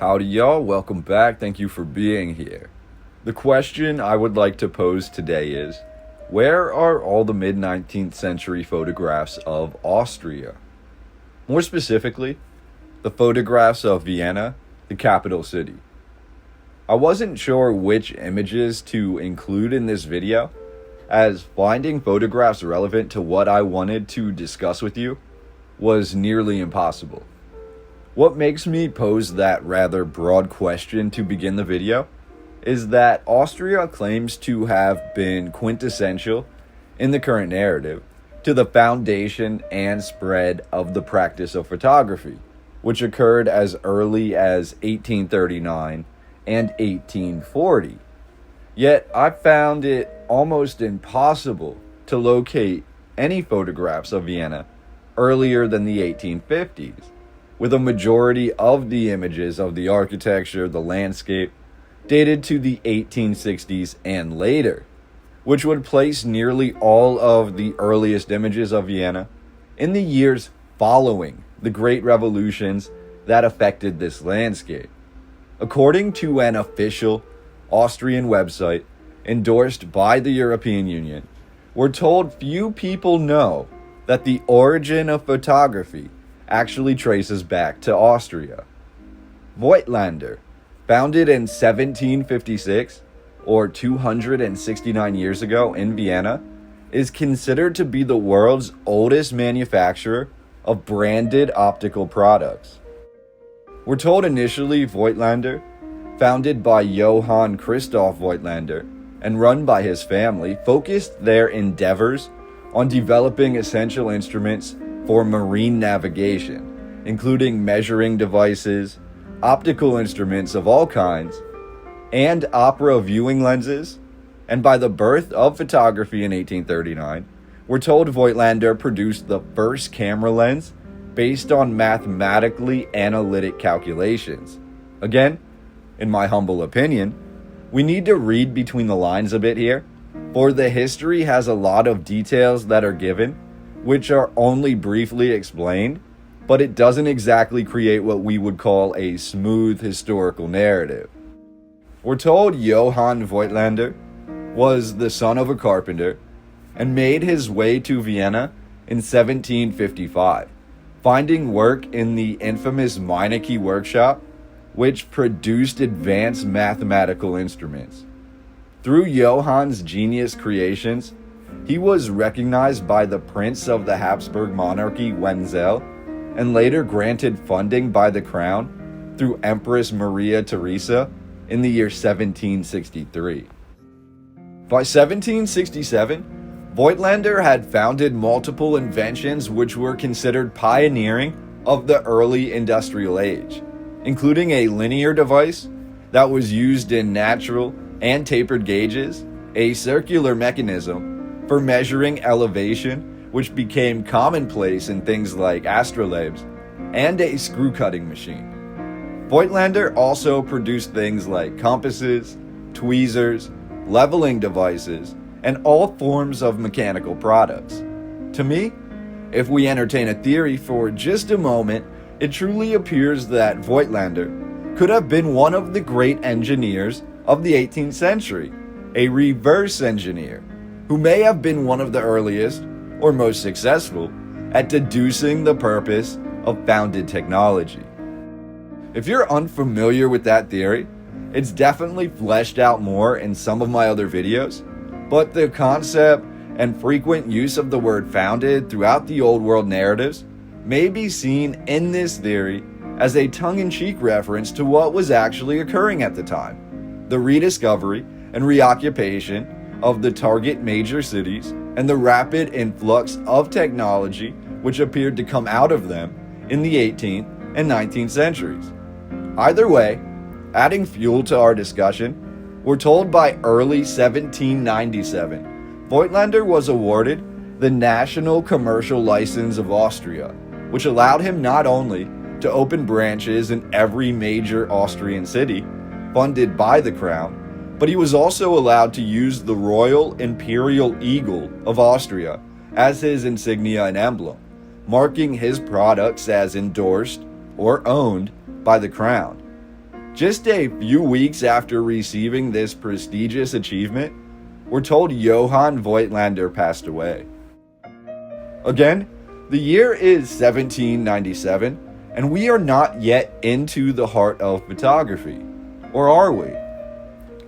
Howdy y'all, welcome back, thank you for being here. The question I would like to pose today is, where are all the mid-19th century photographs of Austria? More specifically, the photographs of Vienna, the capital city. I wasn't sure which images to include in this video, as finding photographs relevant to what I wanted to discuss with you was nearly impossible. What makes me pose that rather broad question to begin the video is that Austria claims to have been quintessential in the current narrative to the foundation and spread of the practice of photography, which occurred as early as 1839 and 1840. Yet I found it almost impossible to locate any photographs of Vienna earlier than the 1850s. With a majority of the images of the architecture, the landscape, dated to the 1860s and later, which would place nearly all of the earliest images of Vienna in the years following the great revolutions that affected this landscape. According to an official Austrian website endorsed by the European Union, we're told few people know that the origin of photography actually traces back to Austria. Voigtlander, founded in 1756, or 269 years ago in Vienna, is considered to be the world's oldest manufacturer of branded optical products. We're told initially Voigtlander, founded by Johann Christoph Voigtlander and run by his family, focused their endeavors on developing essential instruments for marine navigation, including measuring devices, optical instruments of all kinds, and opera viewing lenses. And by the birth of photography in 1839, we're told Voigtlander produced the first camera lens based on mathematically analytic calculations. Again, in my humble opinion, we need to read between the lines a bit here, for the history has a lot of details that are given which are only briefly explained, but it doesn't exactly create what we would call a smooth historical narrative. We're told Johann Voigtlander was the son of a carpenter and made his way to Vienna in 1755, finding work in the infamous Meinecke workshop, which produced advanced mathematical instruments. Through Johann's genius creations, he was recognized by the Prince of the Habsburg monarchy, Wenzel, and later granted funding by the crown through Empress Maria Theresa in the year 1763. By 1767, Voigtlander had founded multiple inventions which were considered pioneering of the early industrial age, including a linear device that was used in natural and tapered gauges, a circular mechanism for measuring elevation, which became commonplace in things like astrolabes, and a screw-cutting machine. Voigtlander also produced things like compasses, tweezers, leveling devices, and all forms of mechanical products. To me, if we entertain a theory for just a moment, it truly appears that Voigtlander could have been one of the great engineers of the 18th century, a reverse engineer, who may have been one of the earliest or most successful at deducing the purpose of founded technology. If you're unfamiliar with that theory, it's definitely fleshed out more in some of my other videos, but the concept and frequent use of the word founded throughout the Old World narratives may be seen in this theory as a tongue-in-cheek reference to what was actually occurring at the time: the rediscovery and reoccupation of the target major cities and the rapid influx of technology which appeared to come out of them in the 18th and 19th centuries. Either way, adding fuel to our discussion, we're told by early 1797, Voigtlander was awarded the National Commercial License of Austria, which allowed him not only to open branches in every major Austrian city funded by the crown, but he was also allowed to use the Royal Imperial Eagle of Austria as his insignia and emblem, marking his products as endorsed or owned by the crown. Just a few weeks after receiving this prestigious achievement, we're told Johann Voigtlander passed away. Again, the year is 1797, and we are not yet into the heart of photography. Or are we?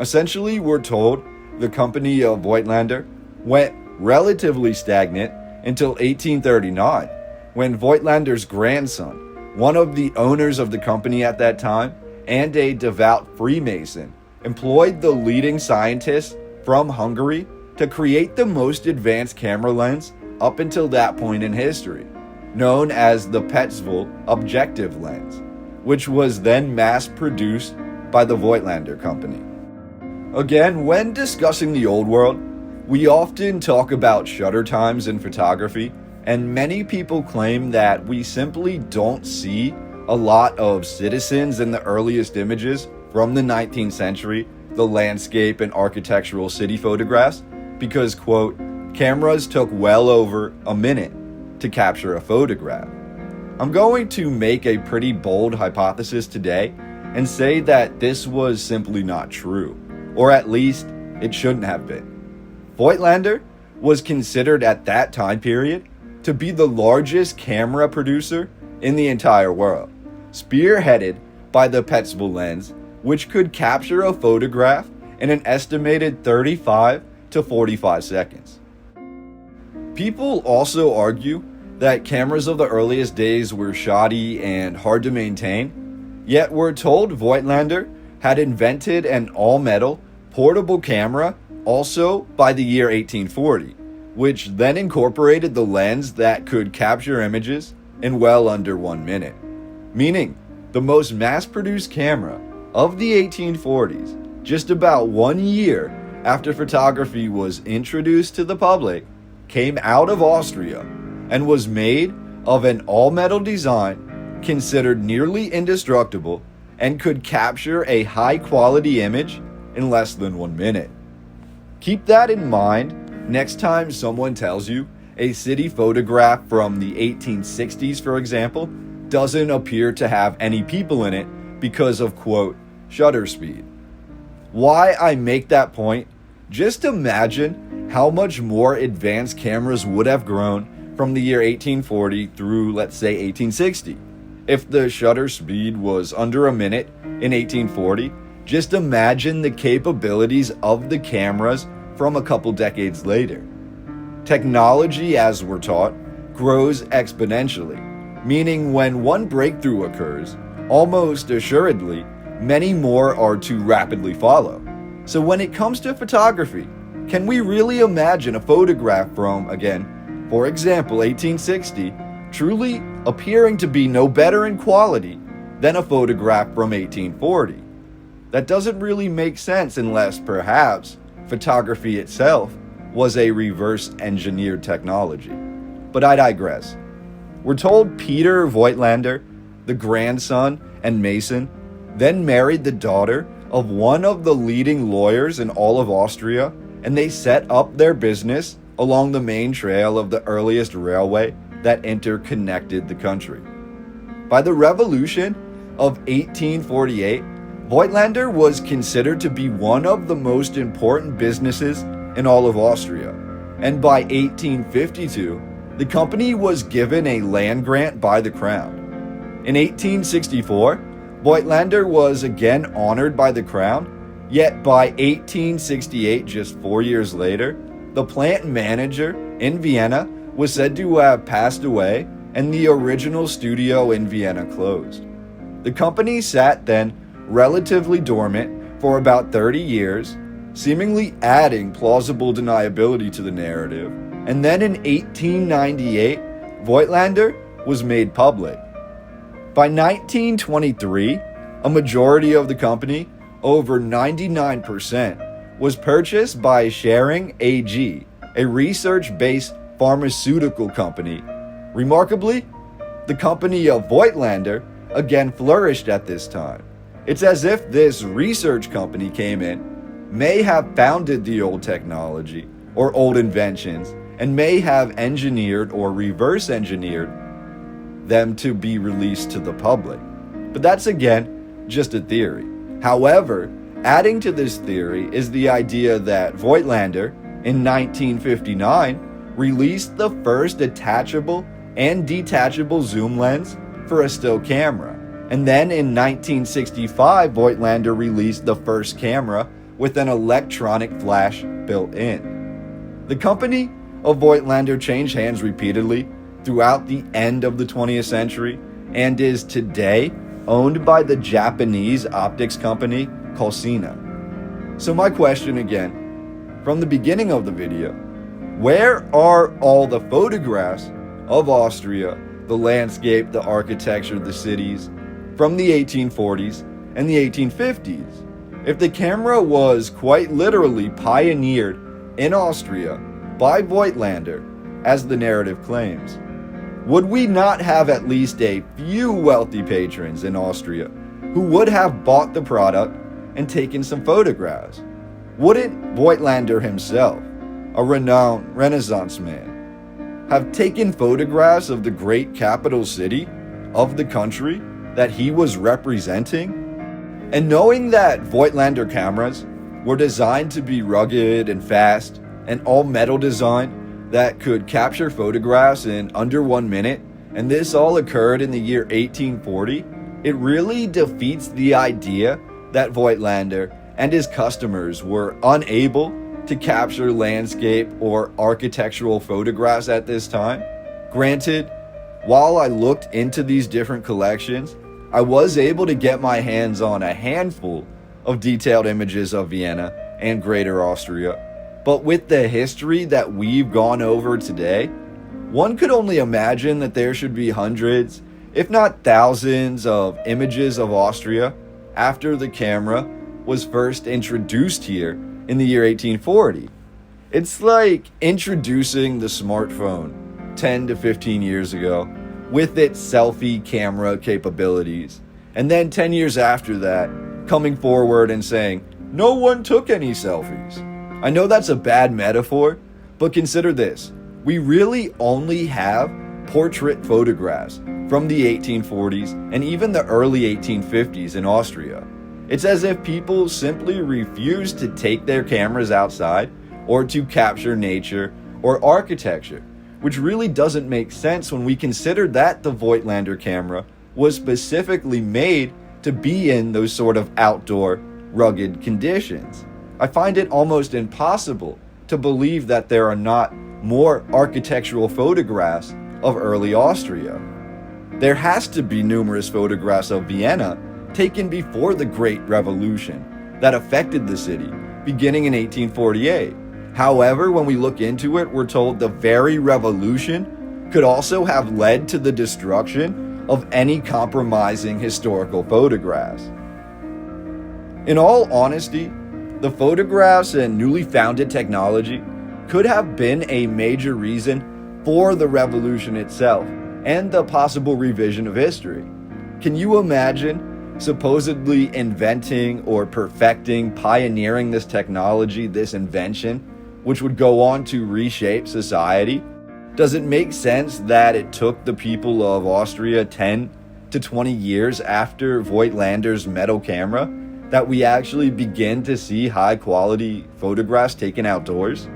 Essentially, we're told the company of Voigtlander went relatively stagnant until 1839, when Voigtlander's grandson, one of the owners of the company at that time, and a devout Freemason, employed the leading scientists from Hungary to create the most advanced camera lens up until that point in history, known as the Petzval objective lens, which was then mass-produced by the Voigtlander company. Again, when discussing the old world, we often talk about shutter times in photography, and many people claim that we simply don't see a lot of citizens in the earliest images from the 19th century, the landscape and architectural city photographs, because, quote, cameras took well over a minute to capture a photograph. I'm going to make a pretty bold hypothesis today and say that this was simply not true, or at least it shouldn't have been. Voigtlander was considered at that time period to be the largest camera producer in the entire world, spearheaded by the Petzval Lens, which could capture a photograph in an estimated 35 to 45 seconds. People also argue that cameras of the earliest days were shoddy and hard to maintain, yet we're told Voigtlander had invented an all-metal portable camera also by the year 1840, which then incorporated the lens that could capture images in well under 1 minute. Meaning, the most mass-produced camera of the 1840s, just about 1 year after photography was introduced to the public, came out of Austria and was made of an all-metal design considered nearly indestructible and could capture a high-quality image in less than 1 minute. Keep that in mind next time someone tells you a city photograph from the 1860s, for example, doesn't appear to have any people in it because of, quote, shutter speed. Why I make that point? Just imagine how much more advanced cameras would have grown from the year 1840 through, let's say, 1860. If the shutter speed was under a minute in 1840, just imagine the capabilities of the cameras from a couple decades later. Technology, as we're taught, grows exponentially, meaning when one breakthrough occurs, almost assuredly, many more are to rapidly follow. So when it comes to photography, can we really imagine a photograph from, again, for example, 1860, truly appearing to be no better in quality than a photograph from 1840? That doesn't really make sense unless, perhaps, photography itself was a reverse-engineered technology. But I digress. We're told Peter Voigtlander, the grandson and mason, then married the daughter of one of the leading lawyers in all of Austria, and they set up their business along the main trail of the earliest railway that interconnected the country. By the Revolution of 1848, Voigtlander was considered to be one of the most important businesses in all of Austria, and by 1852, the company was given a land grant by the crown. In 1864, Voigtlander was again honored by the crown, yet by 1868, just 4 years later, the plant manager in Vienna was said to have passed away and the original studio in Vienna closed. The company sat then relatively dormant for about 30 years, seemingly adding plausible deniability to the narrative, and then in 1898, Voigtlander was made public. By 1923, a majority of the company, over 99%, was purchased by Schering AG, a research-based pharmaceutical company. Remarkably, the company of Voigtlander again flourished at this time. It's as if this research company came in, may have founded the old technology or old inventions, and may have engineered or reverse engineered them to be released to the public. But that's again just a theory. However, adding to this theory is the idea that Voigtlander, in 1959, released the first attachable and detachable zoom lens for a still camera. And then in 1965, Voigtlander released the first camera with an electronic flash built in. The company of Voigtlander changed hands repeatedly throughout the end of the 20th century and is today owned by the Japanese optics company Cosina. So my question again, from the beginning of the video, where are all the photographs of Austria, the landscape, the architecture, the cities, from the 1840s and the 1850s? If the camera was quite literally pioneered in Austria by Voigtlander, as the narrative claims, would we not have at least a few wealthy patrons in Austria who would have bought the product and taken some photographs? Wouldn't Voigtlander himself, a renowned Renaissance man, have taken photographs of the great capital city of the country that he was representing? And knowing that Voigtlander cameras were designed to be rugged and fast and all metal design that could capture photographs in under 1 minute, and this all occurred in the year 1840, it really defeats the idea that Voigtlander and his customers were unable to capture landscape or architectural photographs at this time. Granted, while I looked into these different collections, I was able to get my hands on a handful of detailed images of Vienna and Greater Austria. But with the history that we've gone over today, one could only imagine that there should be hundreds, if not thousands, of images of Austria after the camera was first introduced here in the year 1840. It's like introducing the smartphone 10 to 15 years ago with its selfie camera capabilities, and then 10 years after that, coming forward and saying, no one took any selfies. I know that's a bad metaphor, but consider this. We really only have portrait photographs from the 1840s and even the early 1850s in Austria. It's as if people simply refused to take their cameras outside or to capture nature or architecture, which really doesn't make sense when we consider that the Voigtlander camera was specifically made to be in those sort of outdoor, rugged conditions. I find it almost impossible to believe that there are not more architectural photographs of early Austria. There has to be numerous photographs of Vienna taken before the Great Revolution that affected the city, beginning in 1848. However, when we look into it, we're told the very revolution could also have led to the destruction of any compromising historical photographs. In all honesty, the photographs and newly founded technology could have been a major reason for the revolution itself and the possible revision of history. Can you imagine supposedly inventing or perfecting, pioneering this technology, this invention, which would go on to reshape society? Does it make sense that it took the people of Austria 10 to 20 years after Voigtlander's metal camera that we actually begin to see high quality photographs taken outdoors?